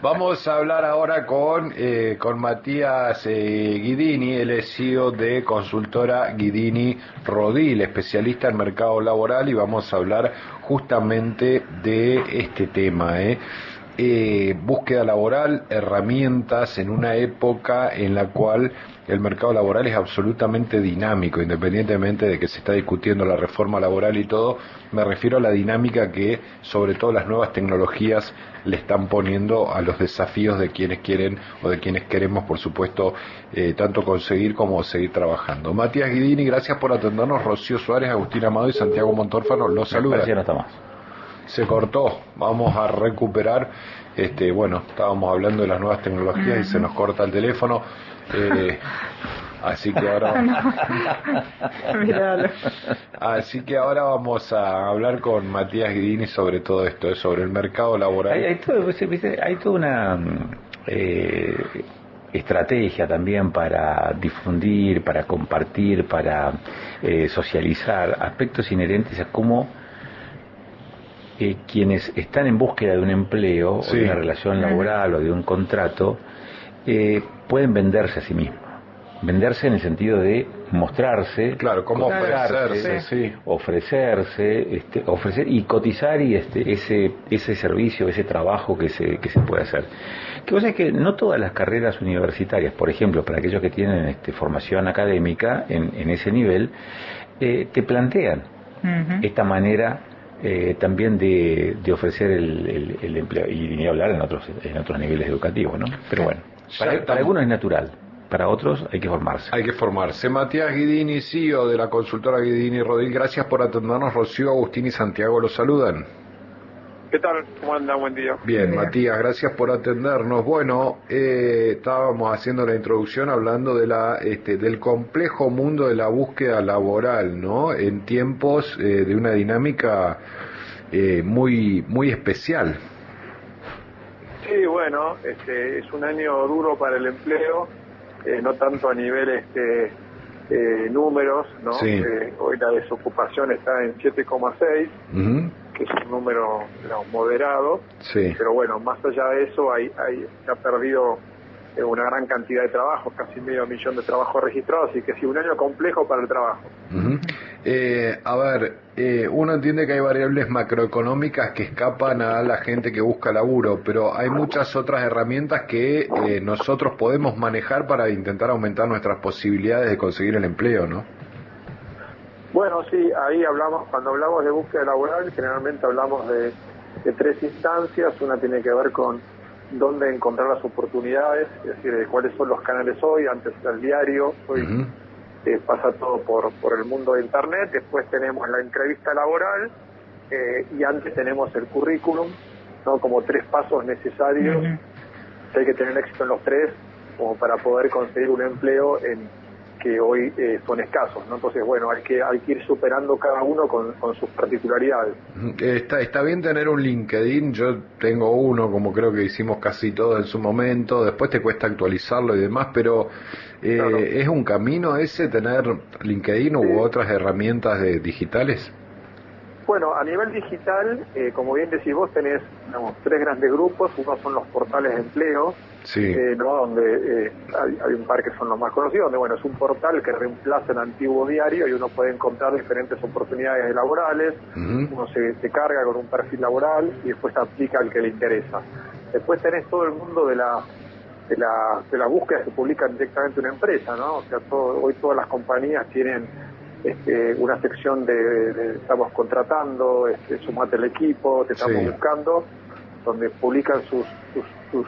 Vamos a hablar ahora con Matías Guidini, él es CEO de consultora Guidini Rodil, especialista en mercado laboral, y vamos a hablar justamente de este tema, búsqueda laboral, herramientas en una época en la cual el mercado laboral es absolutamente dinámico, independientemente de que se está discutiendo la reforma laboral y todo. Me refiero a la dinámica que sobre todo las nuevas tecnologías le están poniendo a los desafíos de quienes quieren o de quienes queremos, por supuesto, tanto conseguir como seguir trabajando. Matías Guidini, gracias por atendernos. Rocío Suárez, Agustín Amado y Santiago Montórfano los saludan. No está más. Se cortó, vamos a recuperar. Bueno, estábamos hablando de las nuevas tecnologías y se nos corta el teléfono, así que ahora así que ahora vamos a hablar con Matías Guidini sobre todo esto, sobre el mercado laboral. Hay toda una estrategia también para difundir, para compartir, para socializar aspectos inherentes a cómo quienes están en búsqueda de un empleo, sí, o de una relación laboral o de un contrato, pueden venderse a sí mismos. Venderse en el sentido de mostrarse, claro, como ofrecerse, sí, ofrecer y cotizar y ese servicio, ese trabajo que se puede hacer. Que vos sabés que no todas las carreras universitarias, por ejemplo, para aquellos que tienen formación académica en ese nivel, te plantean esta manera también de ofrecer el empleo, y ni hablar en otros niveles educativos, ¿no? Pero bueno, para algunos es natural, para otros hay que formarse. Hay que formarse. Matías Guidini, CEO de la consultora Guidini Rodil, gracias por atendernos. Rocío, Agustín y Santiago los saludan. ¿Qué tal? ¿Cómo anda? Buen día. Bien, Matías, gracias por atendernos. Bueno, estábamos haciendo la introducción hablando de del complejo mundo de la búsqueda laboral, ¿no? En tiempos de una dinámica muy especial. Sí, bueno, es un año duro para el empleo, no tanto a nivel números, ¿no? Sí. Hoy la desocupación está en 7,6. Que es un número moderado, sí, pero bueno, más allá de eso se ha perdido una gran cantidad de trabajos, casi 500.000 de trabajos registrados, así que sí, un año complejo para el trabajo. Uno entiende que hay variables macroeconómicas que escapan a la gente que busca laburo, pero hay muchas otras herramientas que nosotros podemos manejar para intentar aumentar nuestras posibilidades de conseguir el empleo, ¿no? Bueno, sí, ahí cuando hablamos de búsqueda laboral, generalmente hablamos de tres instancias. Una tiene que ver con dónde encontrar las oportunidades, es decir, de cuáles son los canales hoy. Antes era el diario, hoy pasa todo por el mundo de Internet. Después tenemos la entrevista laboral y antes tenemos el currículum, ¿no? Como tres pasos necesarios. Hay que tener éxito en los tres como para poder conseguir un empleo que hoy son escasos, ¿no? Entonces, bueno, hay que ir superando cada uno con sus particularidades. Está bien tener un LinkedIn, yo tengo uno, como creo que hicimos casi todos en su momento, después te cuesta actualizarlo y demás, pero claro, ¿es un camino ese tener LinkedIn u otras herramientas digitales? Bueno, a nivel digital, como bien decís vos, tenés tres grandes grupos. Uno son los portales de empleo, sí, ¿no? Donde hay un par que son los más conocidos, donde bueno, es un portal que reemplaza el antiguo diario y uno puede encontrar diferentes oportunidades laborales. Uno se carga con un perfil laboral y después aplica al que le interesa. Después tenés todo el mundo de la búsqueda que publican directamente una empresa, ¿no? O sea, hoy todas las compañías tienen una sección de estamos contratando, sumate al equipo, te estamos buscando, donde publican sus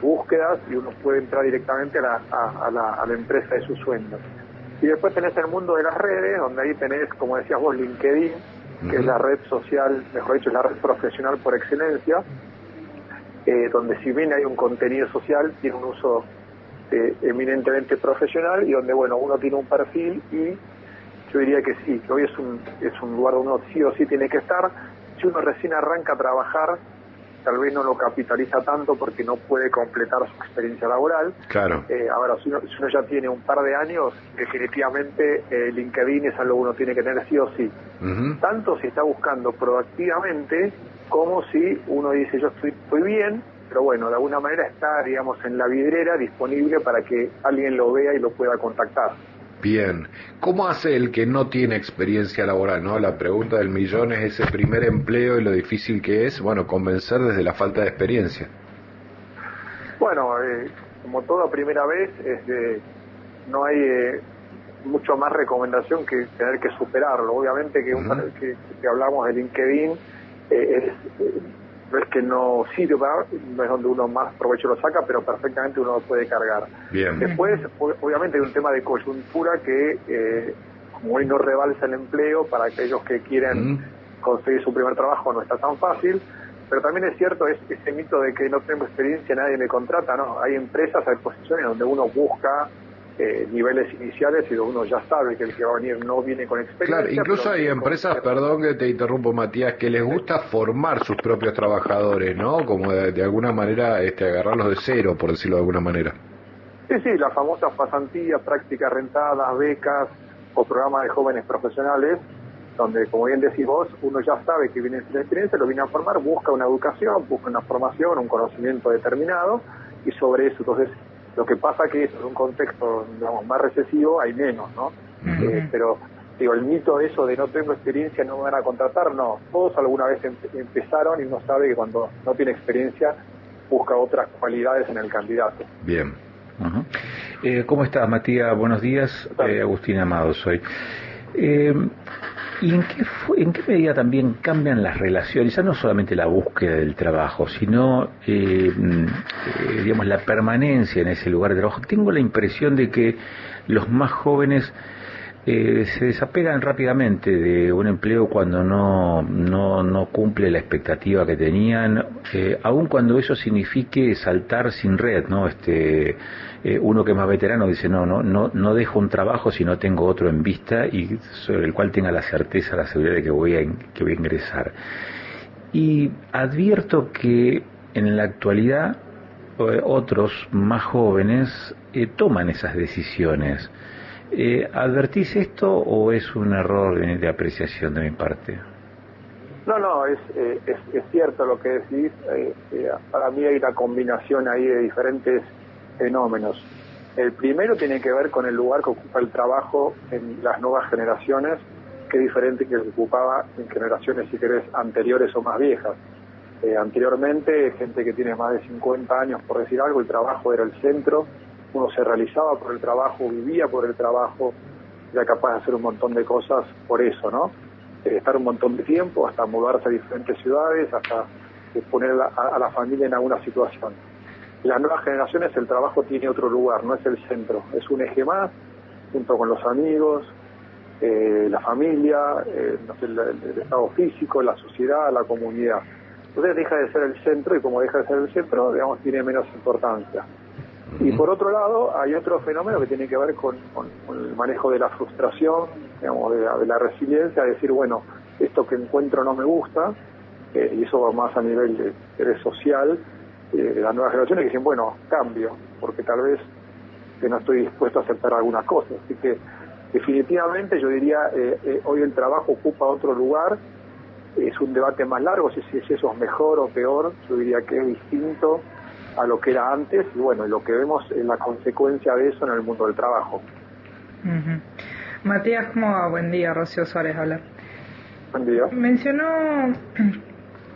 búsquedas y uno puede entrar directamente a la empresa de sus sueños. Y después tenés el mundo de las redes, donde ahí tenés, como decías vos, LinkedIn, que es la red social, mejor dicho, es la red profesional por excelencia, donde si bien hay un contenido social, tiene un uso eminentemente profesional y donde, bueno, uno tiene un perfil y yo diría que sí, que hoy es un lugar donde uno sí o sí tiene que estar. Si uno recién arranca a trabajar, tal vez no lo capitaliza tanto porque no puede completar su experiencia laboral. Claro. Ahora, si uno ya tiene un par de años, definitivamente LinkedIn es algo que uno tiene que tener sí o sí. Tanto si está buscando proactivamente como si uno dice yo estoy bien, pero bueno, de alguna manera está, digamos, en la vidriera disponible para que alguien lo vea y lo pueda contactar. Bien, ¿cómo hace el que no tiene experiencia laboral, no? La pregunta del millón es ese primer empleo y lo difícil que es, bueno, convencer desde la falta de experiencia. Bueno, como toda primera vez, no hay mucho más recomendación que tener que superarlo. Obviamente que hablamos de LinkedIn, no es que no sirva, no es donde uno más provecho lo saca, pero perfectamente uno lo puede cargar. Bien. Después, obviamente hay un tema de coyuntura que, como hoy no rebalsa el empleo, para aquellos que quieren conseguir su primer trabajo no está tan fácil, pero también es cierto ese mito de que no tengo experiencia, nadie me contrata, ¿no? Hay empresas, hay posiciones donde uno busca niveles iniciales y donde uno ya sabe que el que va a venir no viene con experiencia. Claro, incluso hay empresas, perdón que te interrumpo, Matías, que les gusta formar sus propios trabajadores, ¿no? Como de alguna manera agarrarlos de cero, por decirlo de alguna manera. Sí, las famosas pasantías, prácticas rentadas, becas o programas de jóvenes profesionales, donde, como bien decís vos, uno ya sabe que viene sin experiencia, lo viene a formar, busca una educación, busca una formación, un conocimiento determinado, y sobre eso, entonces, lo que pasa que eso, en un contexto, digamos, más recesivo, hay menos, ¿no? Pero, digo, el mito de eso de no tengo experiencia, no me van a contratar, no. Todos alguna vez empezaron y uno sabe que cuando no tiene experiencia, busca otras cualidades en el candidato. Bien. ¿Cómo estás, Matías? Buenos días. Agustín Amado soy. ¿Y en qué medida también cambian las relaciones, ya no solamente la búsqueda del trabajo, sino digamos la permanencia en ese lugar de trabajo? Tengo la impresión de que los más jóvenes se desapegan rápidamente de un empleo cuando no cumple la expectativa que tenían, aun cuando eso signifique saltar sin red, ¿no? Uno que es más veterano dice no dejo un trabajo si no tengo otro en vista y sobre el cual tenga la certeza, la seguridad de que voy a ingresar. Y advierto que en la actualidad otros más jóvenes toman esas decisiones. ¿Advertís esto o es un error de apreciación de mi parte? No, es cierto lo que decís. Para mí hay una combinación ahí de diferentes fenómenos. El primero tiene que ver con el lugar que ocupa el trabajo en las nuevas generaciones, que es diferente que el que ocupaba en generaciones, si querés, anteriores o más viejas. Anteriormente, gente que tiene más de 50 años, por decir algo, el trabajo era el centro, uno se realizaba por el trabajo, vivía por el trabajo, era capaz de hacer un montón de cosas por eso, ¿no? Estar un montón de tiempo, hasta mudarse a diferentes ciudades, hasta poner a la familia en alguna situación. En las nuevas generaciones el trabajo tiene otro lugar, no es el centro, es un eje más, junto con los amigos, la familia, no sé, el estado físico, la sociedad, la comunidad. Entonces deja de ser el centro y como deja de ser el centro, digamos, tiene menos importancia. Y por otro lado, hay otro fenómeno que tiene que ver con el manejo de la frustración, digamos, de la resiliencia, de decir, bueno, esto que encuentro no me gusta, y eso va más a nivel de social, de las nuevas generaciones que dicen, bueno, cambio, porque tal vez que no estoy dispuesto a aceptar algunas cosas. Así que definitivamente yo diría, hoy el trabajo ocupa otro lugar, es un debate más largo, si eso es mejor o peor, yo diría que es distinto a lo que era antes, y bueno, lo que vemos es la consecuencia de eso en el mundo del trabajo. Matías, ¿cómo va? Buen día, Rocío Suárez habla. Buen día. Mencionó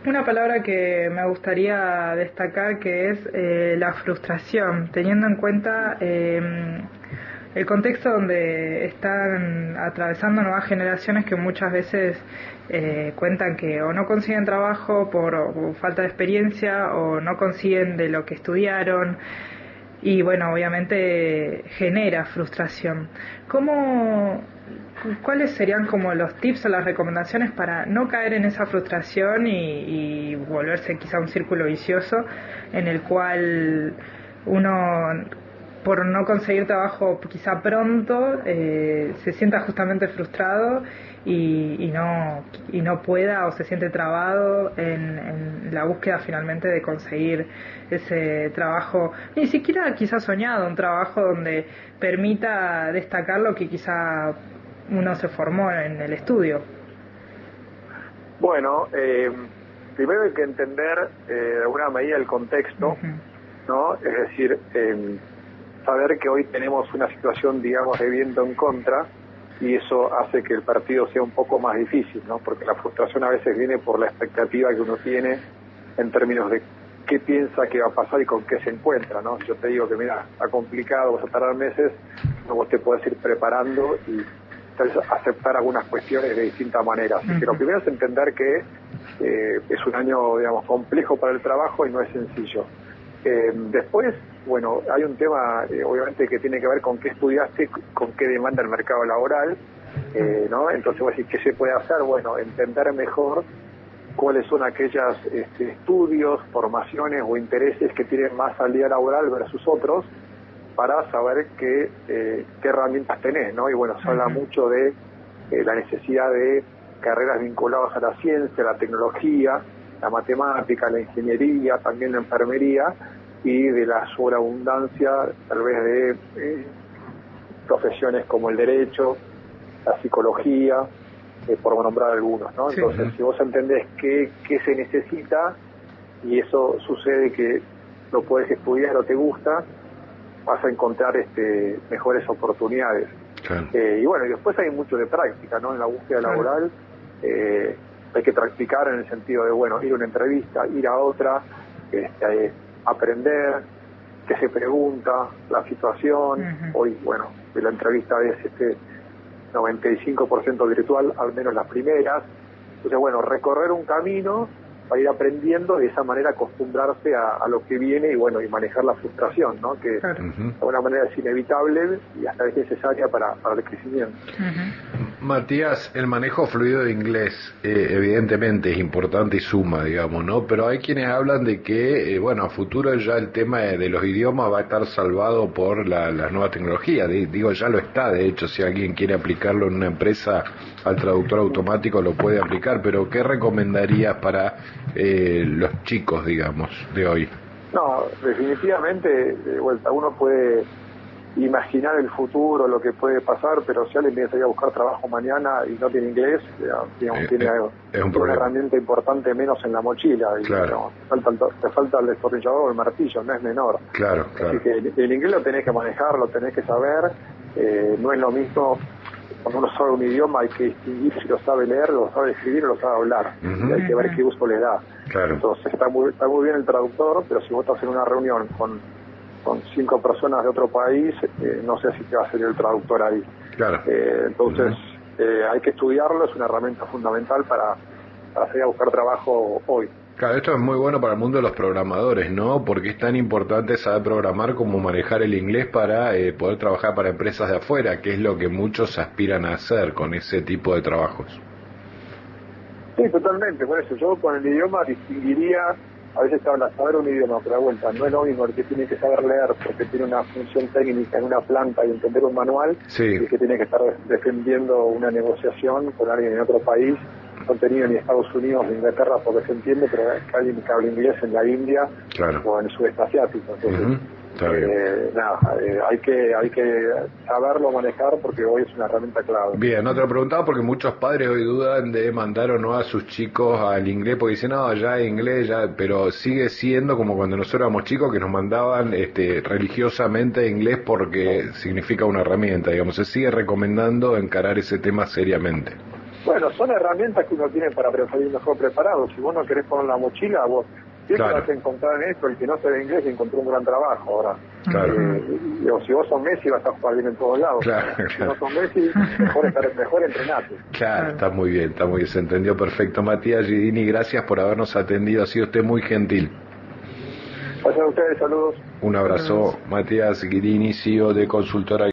una palabra que me gustaría destacar, que es la frustración, teniendo en cuenta el contexto donde están atravesando nuevas generaciones que muchas veces cuentan que o no consiguen trabajo por falta de experiencia o no consiguen de lo que estudiaron y bueno, obviamente genera frustración. ¿Cuáles serían como los tips o las recomendaciones para no caer en esa frustración y volverse quizá un círculo vicioso en el cual uno, por no conseguir trabajo quizá pronto, se sienta justamente frustrado y no pueda o se siente trabado en la búsqueda finalmente de conseguir ese trabajo, ni siquiera quizá soñado, un trabajo donde permita destacar lo que quizá uno se formó en el estudio? Bueno, primero hay que entender de alguna medida el contexto, ¿no? Es decir, saber que hoy tenemos una situación, digamos, de viento en contra, y eso hace que el partido sea un poco más difícil, ¿no? Porque la frustración a veces viene por la expectativa que uno tiene en términos de qué piensa que va a pasar y con qué se encuentra, ¿no? Si yo te digo que, mira, está complicado, vas a tardar meses, vos te puedes ir preparando y tal vez aceptar algunas cuestiones de distintas maneras. Así que lo primero es entender que es un año, digamos, complejo para el trabajo y no es sencillo. Después, bueno, hay un tema, obviamente, que tiene que ver con qué estudiaste, con qué demanda el mercado laboral, ¿no? Entonces, voy a decir, ¿qué se puede hacer? Bueno, entender mejor cuáles son aquellos estudios, formaciones o intereses que tienen más salida laboral versus otros, para saber qué herramientas tenés, ¿no? Y bueno, se habla mucho de la necesidad de carreras vinculadas a la ciencia, la tecnología, la matemática, la ingeniería, también la enfermería, y de la sobreabundancia tal vez de profesiones como el derecho, la psicología, por nombrar algunos, ¿no? Entonces, si vos entendés qué se necesita, y eso sucede que lo podés estudiar o te gusta, vas a encontrar mejores oportunidades. Claro. Y bueno, y después hay mucho de práctica, ¿no? En la búsqueda laboral hay que practicar en el sentido de, bueno, ir a una entrevista, ir a otra, aprender qué se pregunta, la situación. Hoy, bueno, la entrevista es 95% virtual, al menos las primeras. Entonces, bueno, recorrer un camino para ir aprendiendo, de esa manera acostumbrarse a lo que viene y bueno, y manejar la frustración, ¿no? Que de alguna manera es inevitable y hasta es necesaria para el crecimiento. Matías, el manejo fluido de inglés evidentemente es importante y suma, digamos, ¿no? Pero hay quienes hablan de que, bueno, a futuro ya el tema de los idiomas va a estar salvado por las nuevas tecnologías. Digo, ya lo está, de hecho, si alguien quiere aplicarlo en una empresa al traductor automático lo puede aplicar, pero ¿qué recomendarías para los chicos, digamos, de hoy? No, definitivamente, de vuelta, uno puede imaginar el futuro, lo que puede pasar, pero si alguien piensa ir a buscar trabajo mañana y no tiene inglés, digamos, tiene una herramienta importante menos en la mochila. Y, claro. Te falta el destornillador o el martillo, no es menor. Claro. Así que el inglés lo tenés que manejar, lo tenés que saber. No es lo mismo, cuando uno sabe un idioma hay que distinguir si lo sabe leer, lo sabe escribir o lo sabe hablar. Y hay que ver qué uso le da. Claro. Entonces está muy bien el traductor, pero si vos estás en una reunión con 5 personas de otro país, no sé si te va a salir el traductor ahí. Claro. Entonces, hay que estudiarlo, es una herramienta fundamental para salir a buscar trabajo hoy. Claro, esto es muy bueno para el mundo de los programadores, ¿no? Porque es tan importante saber programar como manejar el inglés para poder trabajar para empresas de afuera, que es lo que muchos aspiran a hacer con ese tipo de trabajos. Sí, totalmente, por eso yo con el idioma distinguiría. A veces se habla saber un idioma, pero de vuelta, no es lo mismo el que tiene que saber leer porque tiene una función técnica en una planta y entender un manual, y el que tiene que estar defendiendo una negociación con alguien en otro país, no tenido ni Estados Unidos ni Inglaterra porque se entiende, pero que alguien que habla inglés en la India o en el sudeste asiático. Entonces, hay que saberlo manejar porque hoy es una herramienta clave. Bien, no te lo preguntaba porque muchos padres hoy dudan de mandar o no a sus chicos al inglés porque dicen, no, ya inglés, pero sigue siendo como cuando nosotros éramos chicos que nos mandaban religiosamente inglés porque significa una herramienta, digamos, se sigue recomendando encarar ese tema seriamente. Bueno, son herramientas que uno tiene para salir mejor preparado. Si vos no querés poner la mochila, vos siempre vas a encontrar en esto, el que no sabe inglés encontró un gran trabajo ahora. Claro. Si vos sos Messi vas a jugar bien en todos lados. Si no sos Messi, mejor entrenate. Claro, está muy bien, se entendió perfecto. Matías Guidini, gracias por habernos atendido, ha sido usted muy gentil. Gracias a ustedes, saludos. Un abrazo. Matías Guidini, CEO de Consultora